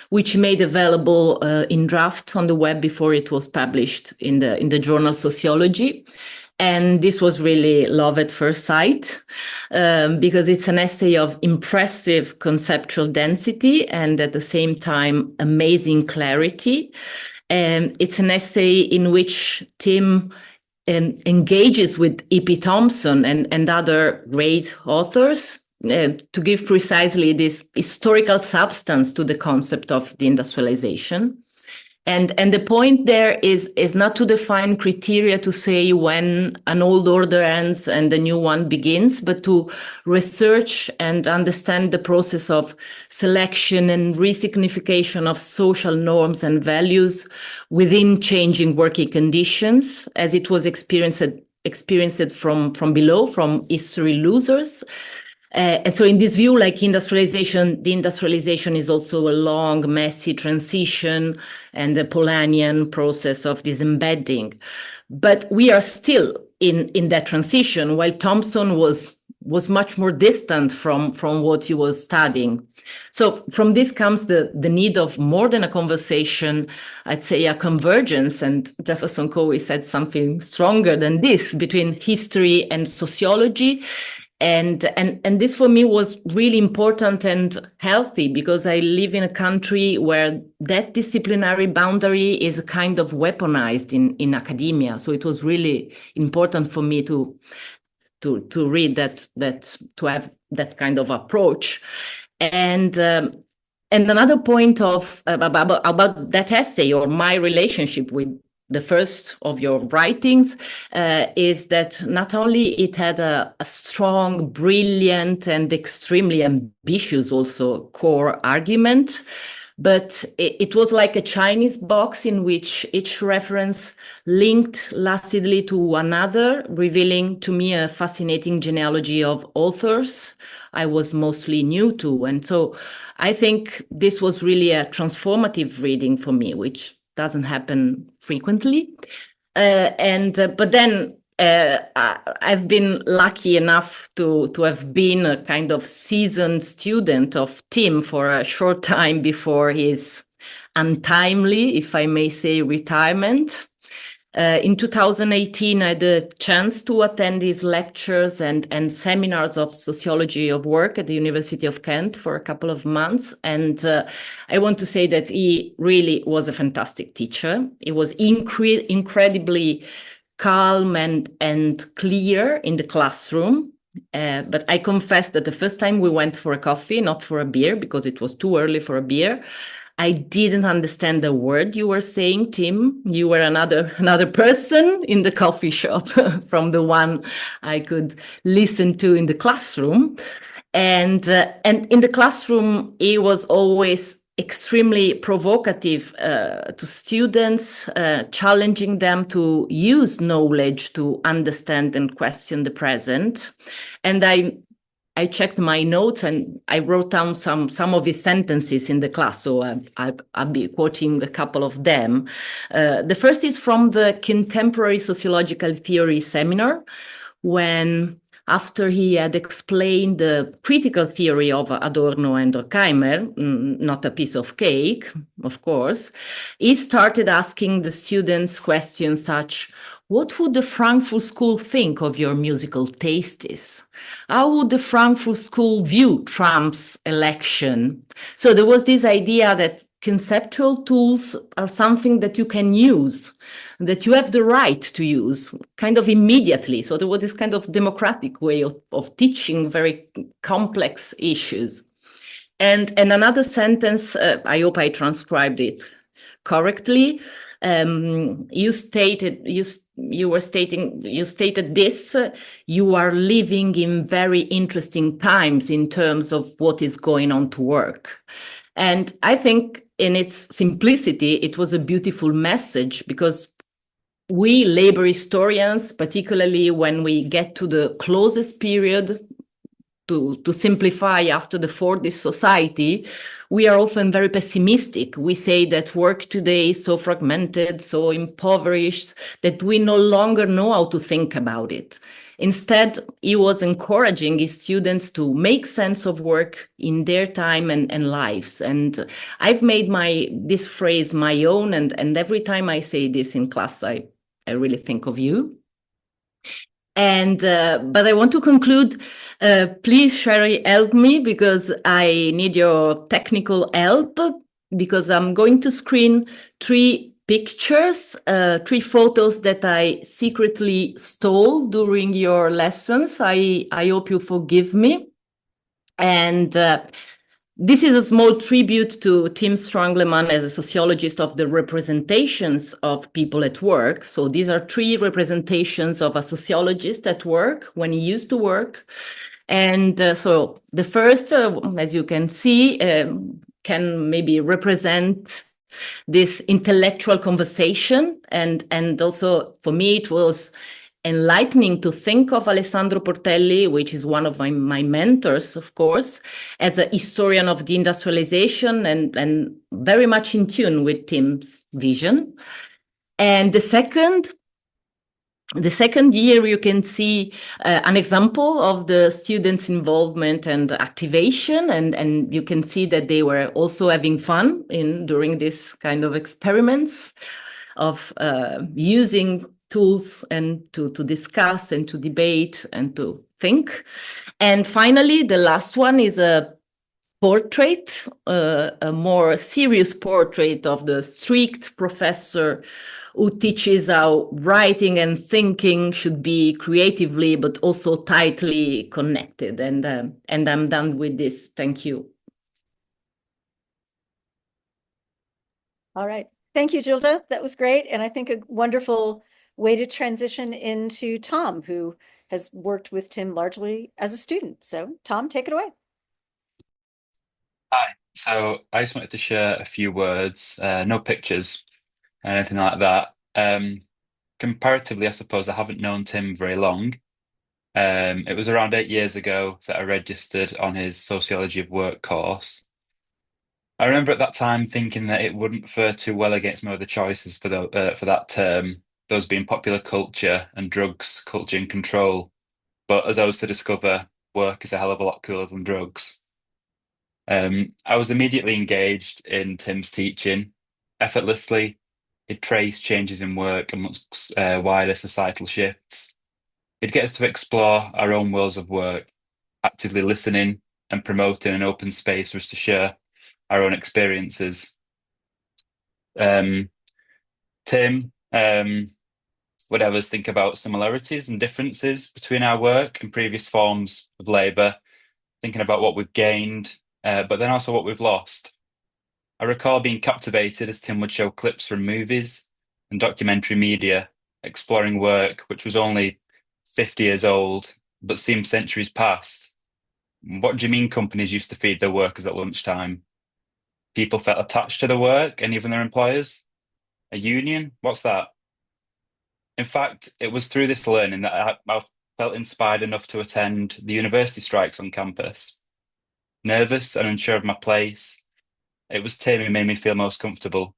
which made available in draft on the web before it was published in the journal Sociology. And this was really love at first sight, because it's an essay of impressive conceptual density and at the same time amazing clarity. It's an essay in which Tim engages with E.P. Thompson and other great authors to give precisely this historical substance to the concept of deindustrialization. And the point there is not to define criteria to say when an old order ends and a new one begins, but to research and understand the process of selection and resignification of social norms and values within changing working conditions, as it was experienced from below, from history losers. And so in this view, like deindustrialization is also a long, messy transition and a Polanyian process of disembedding. But we are still in that transition, while Thompson was much more distant from what he was studying. So from this comes the need of more than a conversation, I'd say a convergence, and Jefferson Cowie said something stronger than this, between history and sociology. And this for me was really important and healthy, because I live in a country where that disciplinary boundary is kind of weaponized in academia. So it was really important for me to read that, to have that kind of approach. And another point about that essay, or my relationship with the first of your writings, is that not only it had a strong, brilliant, and extremely ambitious also core argument, but it was like a Chinese box in which each reference linked lastly to another, revealing to me a fascinating genealogy of authors I was mostly new to. And so I think this was really a transformative reading for me, which doesn't happen frequently. But then I've been lucky enough to have been a kind of seasoned student of Tim for a short time before his untimely, if I may say, retirement. In 2018, I had the chance to attend his lectures and seminars of sociology of work at the University of Kent for a couple of months. And I want to say that he really was a fantastic teacher. He was incredibly calm and clear in the classroom. But I confess that the first time we went for a coffee, not for a beer, because it was too early for a beer, I didn't understand the word you were saying, Tim. You were another person in the coffee shop from the one I could listen to in the classroom. And in the classroom, he was always extremely provocative to students, challenging them to use knowledge to understand and question the present. And I checked my notes and I wrote down some of his sentences in the class, so I'll be quoting a couple of them. The first is from the Contemporary Sociological Theory seminar, when, after he had explained the critical theory of Adorno and Horkheimer, not a piece of cake, of course, he started asking the students questions such: what would the Frankfurt School think of your musical tastes? How would the Frankfurt School view Trump's election? So there was this idea that conceptual tools are something that you can use, that you have the right to use kind of immediately. So there was this kind of democratic way of teaching very complex issues. And another sentence, I hope I transcribed it correctly. You stated this: you are living in very interesting times in terms of what is going on to work. And I think in its simplicity, it was a beautiful message, because we labor historians, particularly when we get to the closest period, to simplify, after the Fordist society, we are often very pessimistic. We say that work today is so fragmented, so impoverished, that we no longer know how to think about it. Instead, he was encouraging his students to make sense of work in their time and lives. And I've made this phrase my own, and every time I say this in class, I really think of you. And but I want to conclude. Please, Sherry, help me, because I need your technical help, because I'm going to screen 3 pictures, 3 photos that I secretly stole during your lessons. I hope you forgive me. And this is a small tribute to Tim Strangleman as a sociologist of the representations of people at work. So these are 3 representations of a sociologist at work when he used to work. And so the first, as you can see, can maybe represent this intellectual conversation. And also for me, it was enlightening to think of Alessandro Portelli, which is one of my mentors, of course, as a historian of deindustrialization and very much in tune with Tim's vision. And the second The second year, you can see an example of the students' involvement and activation, and you can see that they were also having fun during this kind of experiments of using tools and to discuss and to debate and to think. And finally, the last one is a portrait, a more serious portrait of the strict professor who teaches how writing and thinking should be creatively, but also tightly connected. And I'm done with this. Thank you. All right. Thank you, Gilda. That was great. And I think a wonderful way to transition into Tom, who has worked with Tim largely as a student. So Tom, take it away. Hi. So I just wanted to share a few words, no pictures, anything like that. Comparatively, I suppose I haven't known Tim very long. It was around 8 years ago that I registered on his Sociology of Work course. I remember at that time thinking that it wouldn't fare too well against my other choices for that term, those being popular culture and drugs, culture and control. But as I was to discover, work is a hell of a lot cooler than drugs. I was immediately engaged in Tim's teaching. Effortlessly, he'd trace changes in work amongst wider societal shifts. He'd get us to explore our own worlds of work, actively listening and promoting an open space for us to share our own experiences. Tim would have us think about similarities and differences between our work and previous forms of labour, thinking about what we've gained, but then also what we've lost. I recall being captivated as Tim would show clips from movies and documentary media, exploring work which was only 50 years old, but seemed centuries past. What do you mean companies used to feed their workers at lunchtime? People felt attached to their work and even their employers? A union? What's that? In fact, it was through this learning that I felt inspired enough to attend the university strikes on campus. Nervous and unsure of my place, it was Tim who made me feel most comfortable.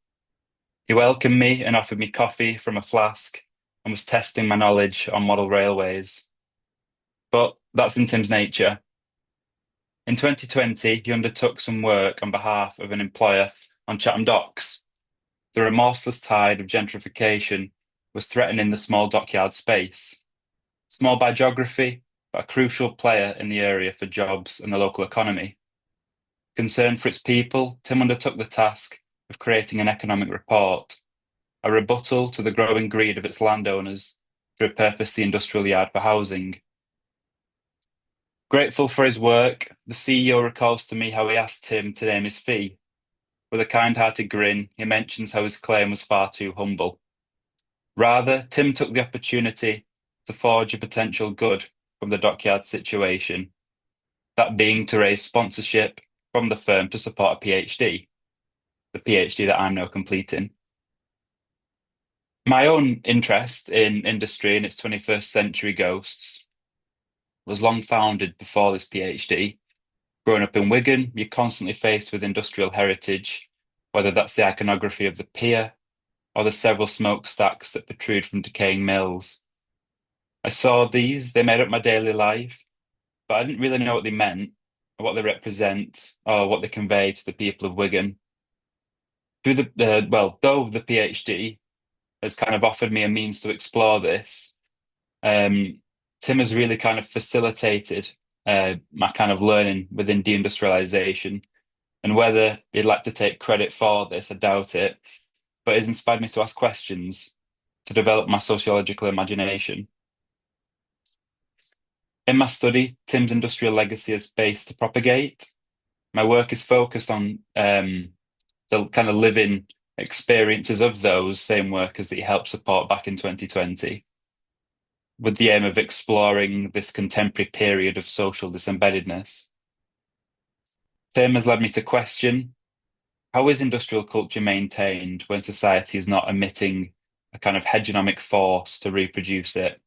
He welcomed me and offered me coffee from a flask and was testing my knowledge on model railways. But that's in Tim's nature. In 2020, he undertook some work on behalf of an employer on Chatham Docks. The remorseless tide of gentrification was threatening the small dockyard space. Small by geography, but a crucial player in the area for jobs and the local economy. Concerned for its people, Tim undertook the task of creating an economic report, a rebuttal to the growing greed of its landowners to repurpose the industrial yard for housing. Grateful for his work, the CEO recalls to me how he asked Tim to name his fee. With a kind-hearted grin, he mentions how his claim was far too humble. Rather, Tim took the opportunity to forge a potential good from the dockyard situation, that being to raise sponsorship from the firm to support a PhD, the PhD that I'm now completing. My own interest in industry and its 21st century ghosts was long founded before this PhD. Growing up in Wigan, you're constantly faced with industrial heritage, whether that's the iconography of the pier or the several smokestacks that protrude from decaying mills. I saw these, they made up my daily life, but I didn't really know what they meant, or what they represent, or what they convey to the people of Wigan. Though the PhD has kind of offered me a means to explore this, Tim has really kind of facilitated my kind of learning within deindustrialization. And whether he'd like to take credit for this, I doubt it, but it's inspired me to ask questions, to develop my sociological imagination. In my study, Tim's industrial legacy is space to propagate. My work is focused on the kind of living experiences of those same workers that he helped support back in 2020, with the aim of exploring this contemporary period of social disembeddedness. Tim has led me to question, how is industrial culture maintained when society is not emitting a kind of hegemonic force to reproduce it?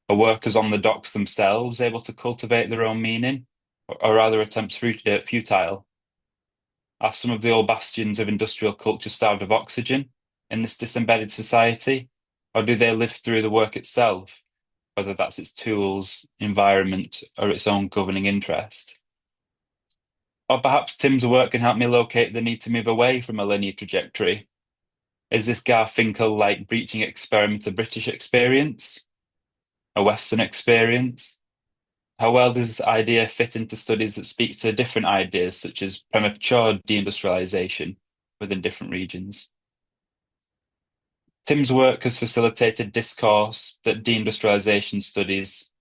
Are workers on the docks themselves able to cultivate their own meaning, or are their attempts futile? Are some of the old bastions of industrial culture starved of oxygen in this disembedded society, Or do they live through the work itself, whether that's its tools, environment, or its own governing interest? Or perhaps Tim's work can help me locate the need to move away from a linear trajectory. Is this Garfinkel-like breaching experiment a British experience? A Western experience? How well does this idea fit into studies that speak to different ideas, such as premature deindustrialization within different regions? Tim's work has facilitated discourse that deindustrialization studies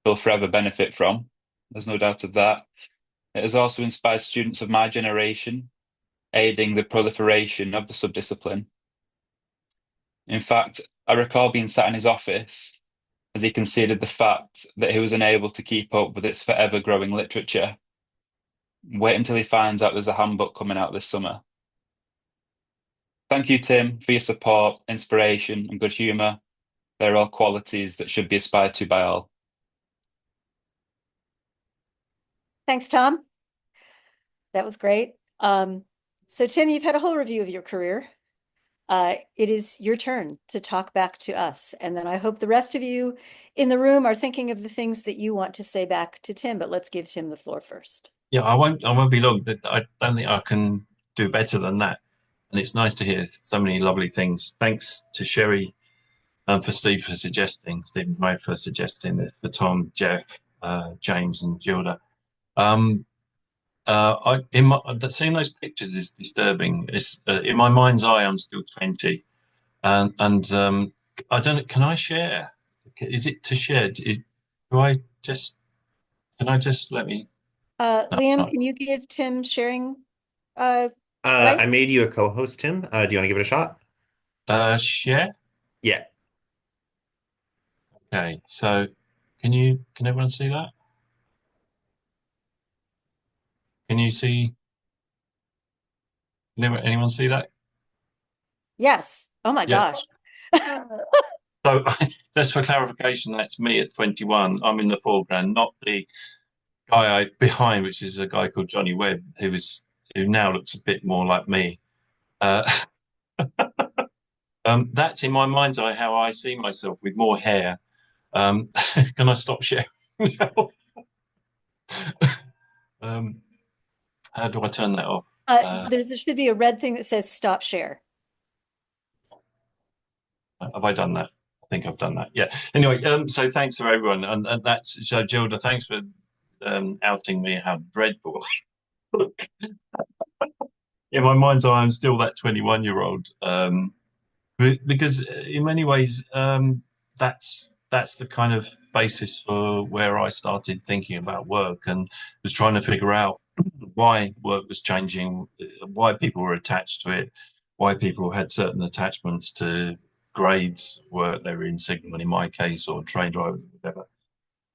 will forever benefit from. There's no doubt of that. It has also inspired students of my generation, aiding the proliferation of the subdiscipline. In fact, I recall being sat in his office as he conceded the fact that he was unable to keep up with its forever growing literature. Wait until he finds out there's a handbook coming out this summer. Thank you, Tim, for your support, inspiration, and good humour. They're all qualities that should be aspired to by all. Thanks, Tom. That was great. So Tim, you've had a whole review of your career. It is your turn to talk back to us. And then I hope the rest of you in the room are thinking of the things that you want to say back to Tim, but let's give Tim the floor first. Yeah, I won't be long, but I don't think I can do better than that. And it's nice to hear so many lovely things. Thanks to Sherry and for Stephen May for suggesting this, for Tom, Jeff, James and Gilda. Seeing those pictures is disturbing. It's in my mind's eye, I'm still 20, and I don't know. Can I share? Is it to share? Can I just let me? Liam, can you give Tim sharing? Right? I made you a co-host, Tim. Do you want to give it a shot? Share? Yeah. Okay. So, can everyone see that? Can you see? Anyone see that? Yes. Oh my gosh. So just for clarification, that's me at 21. I'm in the foreground, not the guy behind, which is a guy called Johnny Webb, who now looks a bit more like me. That's in my mind's eye how I see myself with more hair. Can I stop sharing now? How do I turn that off? There should be a red thing that says stop share. Have I done that? I think I've done that. Yeah. Anyway, so thanks to everyone, and that's so Gilda. Thanks for outing me how dreadful I look. In my mind's eye, I'm still that 21-year-old. Because in many ways, that's the kind of basis for where I started thinking about work and was trying to figure out why work was changing, why people were attached to it, why people had certain attachments to grades, work they were in Sigma in my case, or train drivers, or whatever.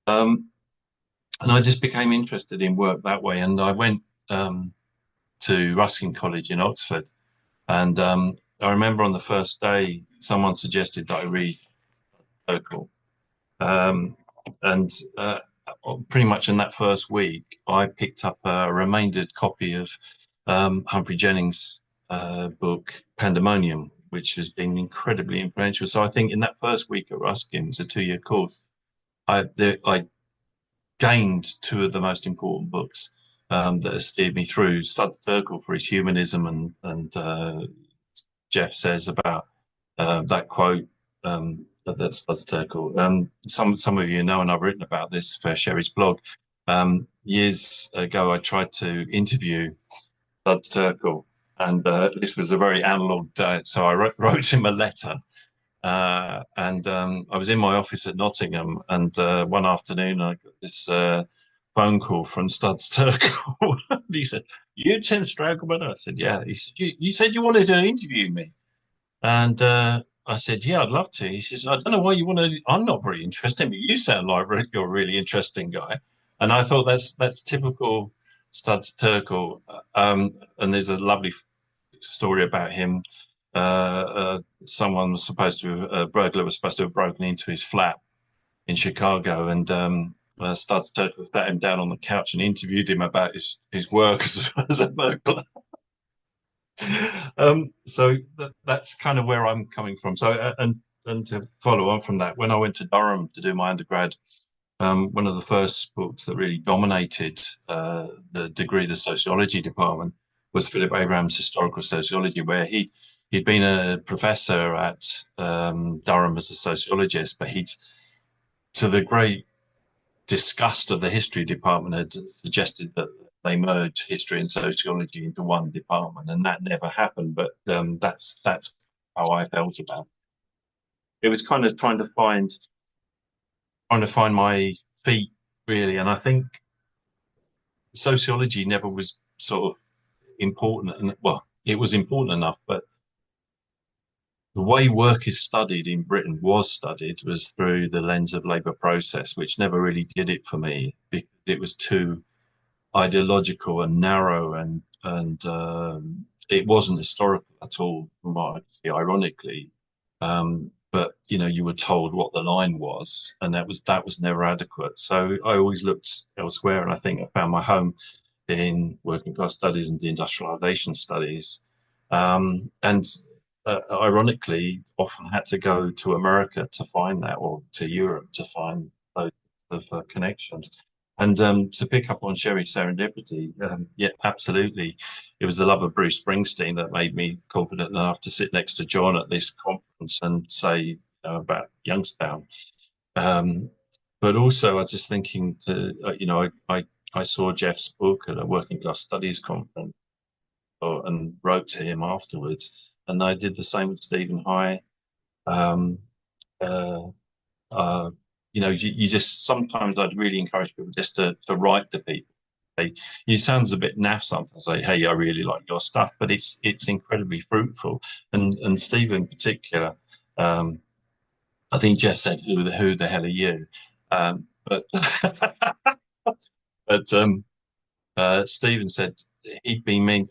And I just became interested in work that way. And I went to Ruskin College in Oxford. And I remember on the first day, someone suggested that I read Local. Pretty much in that first week, I picked up a remaindered copy of Humphrey Jennings' book, Pandemonium, which has been incredibly influential. So I think in that first week at Ruskin, it's a 2-year course, I gained 2 of the most important books that have steered me through. Studs Terkel for his humanism, and Jeff says about that quote that Studs Terkel. Some of you know, and I've written about this for Sherry's blog. Years ago, I tried to interview Studs Terkel, and this was a very analog day. So I wrote him a letter. And I was in my office at Nottingham, and one afternoon I got this phone call from Studs Terkel. He said, "You Tim Strangleman?" I said, "Yeah." He said, "You said you wanted to interview me," and I said, "Yeah, I'd love to." He says, "I don't know why you want to. I'm not very interesting, but you sound like you're a really interesting guy." And I thought that's typical Studs Terkel. And there's a lovely story about him. Someone was supposed to, a burglar was supposed to have broken into his flat in Chicago, and Studs Terkel sat him down on the couch and interviewed him about his work as a burglar. So that's kind of where I'm coming from. So, and to follow on from that, when I went to Durham to do my undergrad, one of the first books that really dominated the degree, the sociology department, was Philip Abraham's Historical Sociology, where he'd been a professor at Durham as a sociologist, but he'd, to the great disgust of the history department, had suggested that they merge history and sociology into one department, and that never happened. But that's how I felt about it. It was kind of trying to find my feet, really, and I think sociology never was sort of important, and well, it was important enough, but the way work is studied in Britain was through the lens of labour process, which never really did it for me because it was too ideological and narrow, and it wasn't historical at all, from what I see, ironically. But you were told what the line was, and that was never adequate. So I always looked elsewhere, and I think I found my home in working class studies and deindustrialization studies, and ironically, often had to go to America to find that, or to Europe to find those connections. And to pick up on Sherry's serendipity, yeah, absolutely. It was the love of Bruce Springsteen that made me confident enough to sit next to John at this conference and say about Youngstown. But also, I was just thinking I saw Jeff's book at a working class studies conference and wrote to him afterwards. And I did the same with Stephen High. You just, sometimes I'd really encourage people just to write to people. It sounds a bit naff sometimes, say, hey, I really like your stuff, but it's incredibly fruitful. And Steve in particular, I think Jeff said, who the hell are you? But Stephen said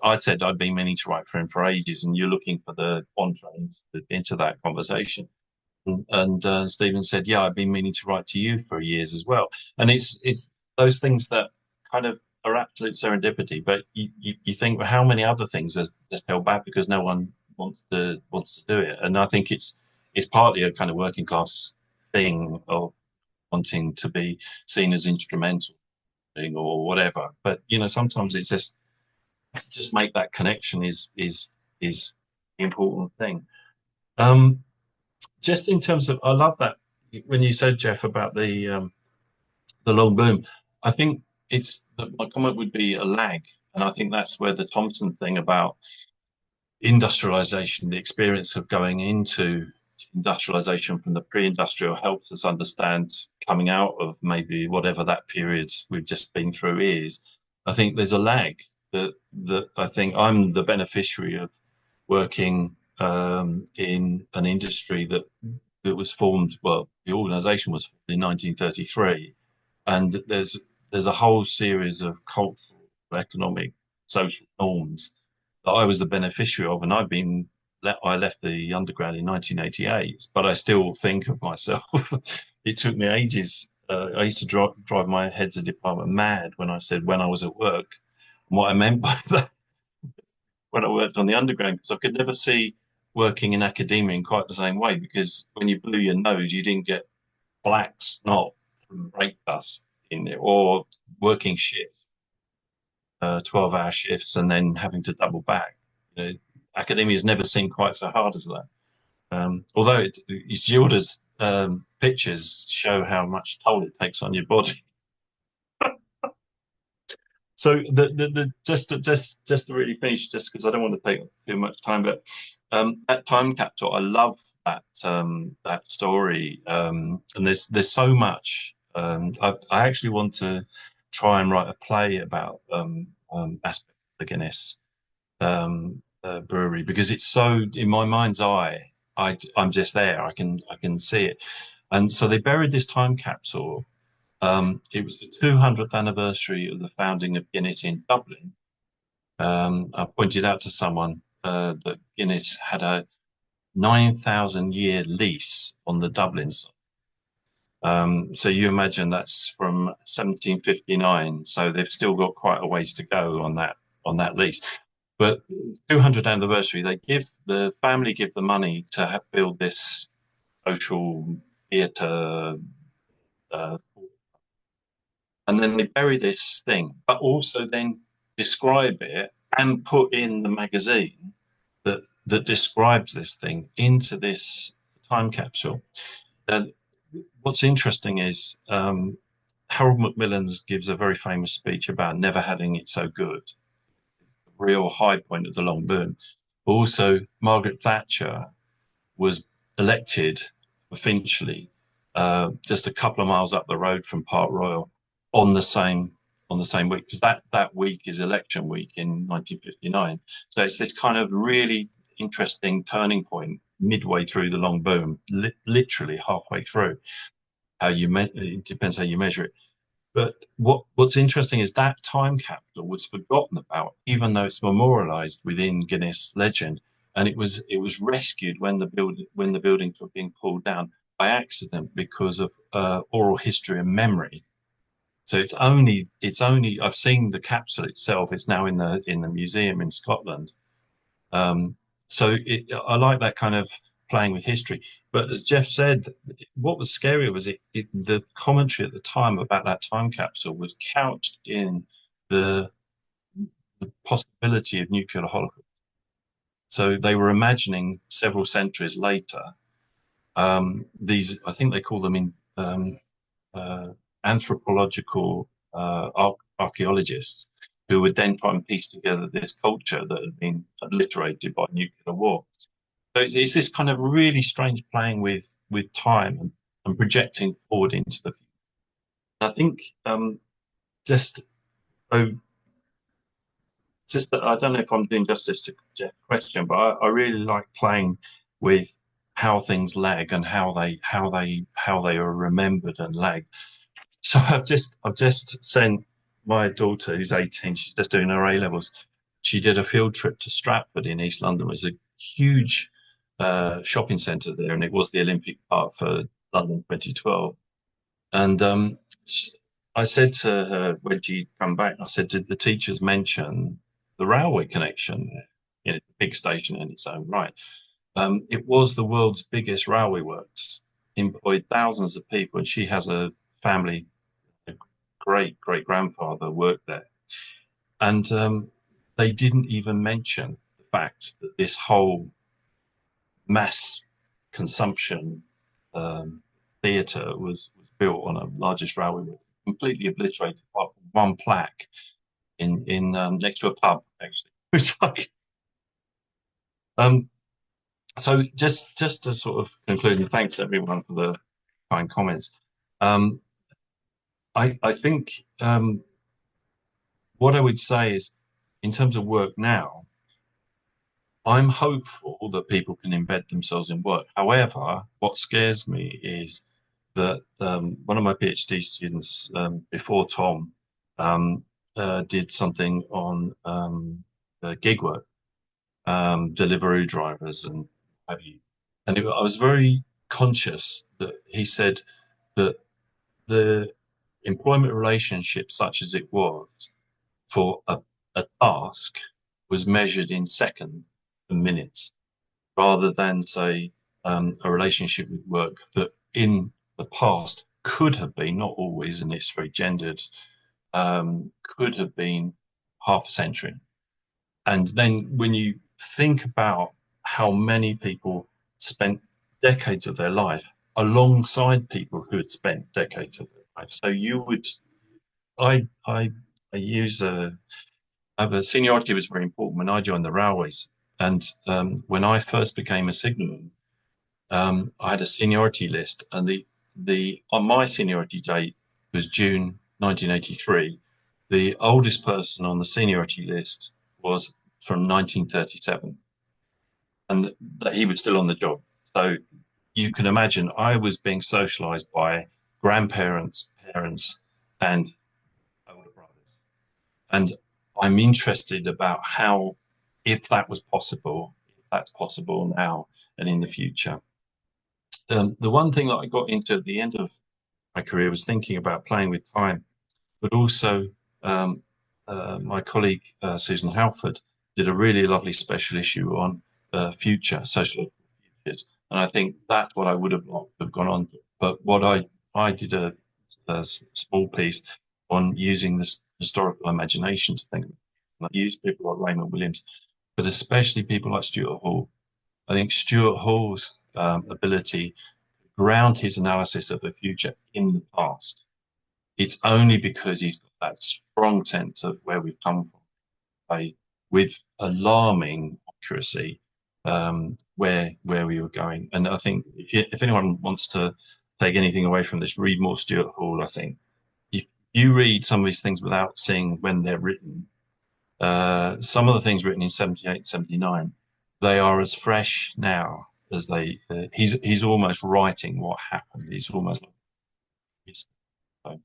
I said I'd been meaning to write for him for ages, and you're looking for the entree into that conversation. And Stephen said, yeah, I've been meaning to write to you for years as well. And it's those things that kind of are absolute serendipity, but you think, well, how many other things are just held back because no one wants to do it? And I think it's partly a kind of working class thing of wanting to be seen as instrumental or whatever. But sometimes it's just make that connection is the important thing. Just in terms of, I love that when you said, Jeff, about the long boom. I think my comment would be a lag, and I think that's where the Thompson thing about industrialization, the experience of going into industrialization from the pre-industrial, helps us understand coming out of maybe whatever that period we've just been through is. I think there's a lag that I think I'm the beneficiary of working in an industry that was formed. Well, the organisation was formed in 1933, and there's a whole series of cultural, economic, social norms that I was the beneficiary of, and I left the undergrad in 1988, but I still think of myself. It took me ages. I used to drive my heads of department mad when I said when I was at work. And what I meant by that, when I worked on the underground, because I could never see working in academia in quite the same way, because when you blew your nose, you didn't get black snot from brake dust in it, or working shifts, 12-hour shifts, and then having to double back. Academia has never seemed quite so hard as that. Although Gilda's pictures show how much toll it takes on your body. So just to really finish, just because I don't want to take too much time, but that time capsule, I love that story, and there's so much. I actually want to try and write a play about aspects of the Guinness brewery, because it's so, in my mind's eye, I'm just there. I can see it, and so they buried this time capsule. It was the 200th anniversary of the founding of Guinness in Dublin. I pointed out to someone that Guinness had a 9,000-year lease on the Dublin site. So you imagine that's from 1759. So they've still got quite a ways to go on that lease. But 200th anniversary, the family give the money to build this social theatre, and then they bury this thing, but also then describe it and put in the magazine that describes this thing into this time capsule. And what's interesting is Harold Macmillan's gives a very famous speech about never having it so good, real high point of the long boom. Also, Margaret Thatcher was elected for Finchley just a couple of miles up the road from Park Royal on the same week, because that week is election week in 1959. So it's this kind of really interesting turning point midway through the long boom, literally halfway through. It depends how you measure it. But what's interesting is that time capsule was forgotten about, even though it's memorialized within Guinness legend, and it was rescued when the buildings were being pulled down by accident because of oral history and memory. So it's only I've seen the capsule itself. It's now in the museum in Scotland. So I like that kind of playing with history. But as Jeff said, what was scary was the commentary at the time about that time capsule was couched in the possibility of nuclear holocaust. So they were imagining several centuries later, these, I think they call them anthropological archaeologists, who would then try and piece together this culture that had been obliterated by nuclear war. So it's this kind of really strange playing with time and projecting forward into the future. I think just that I don't know if I'm doing justice to Jeff's question, but I really like playing with how things lag and how they are remembered and lag. So I've just sent my daughter, who's 18, she's just doing her A-levels. She did a field trip to Stratford in East London. It was a huge shopping centre there, and it was the Olympic Park for London 2012. And I said to her when she come back, I said, did the teachers mention the railway connection? It's a big station in its own right. It was the world's biggest railway works, employed thousands of people, and she has a family, a great-grandfather worked there. And they didn't even mention the fact that this whole mass consumption theatre was built on a largest railway work, completely obliterated by one plaque in next to a pub, actually. It's like, so just to sort of conclude, and thanks everyone for the kind comments. I think what I would say is, in terms of work now, I'm hopeful that people can embed themselves in work. However, what scares me is that one of my PhD students before Tom did something on gig work, delivery drivers and have you. And I was very conscious that he said that the employment relationship, such as it was, for a task was measured in seconds and minutes, rather than, say, a relationship with work that in the past could have been, not always, and it's very gendered, could have been half a century. And then when you think about how many people spent decades of their life alongside people who had spent decades of their life. So you would, I use seniority was very important when I joined the railways. And when I first became a signalman, I had a seniority list, and on my seniority date was June 1983. The oldest person on the seniority list was from 1937, and that he was still on the job. So you can imagine I was being socialized by grandparents, parents, and older brothers. And I'm interested about how, if that was possible, if that's possible now and in the future. The one thing that I got into at the end of my career was thinking about playing with time, but also my colleague Susan Halford did a really lovely special issue on social futures, And I think that's what I would have liked to have gone on to. But what I did a small piece on using this historical imagination to think. I use people like Raymond Williams, but especially people like Stuart Hall. I think Stuart Hall's ability to ground his analysis of the future in the past. It's only because he's got that strong sense of where we've come from, with alarming accuracy, where we were going. And I think if anyone wants to take anything away from this, read more Stuart Hall. I think if you read some of these things without seeing when they're written, some of the things written in 78, 79, they are as fresh now as they. He's almost writing what happened. He's almost like.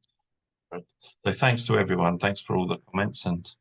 So thanks to everyone. Thanks for all the comments, and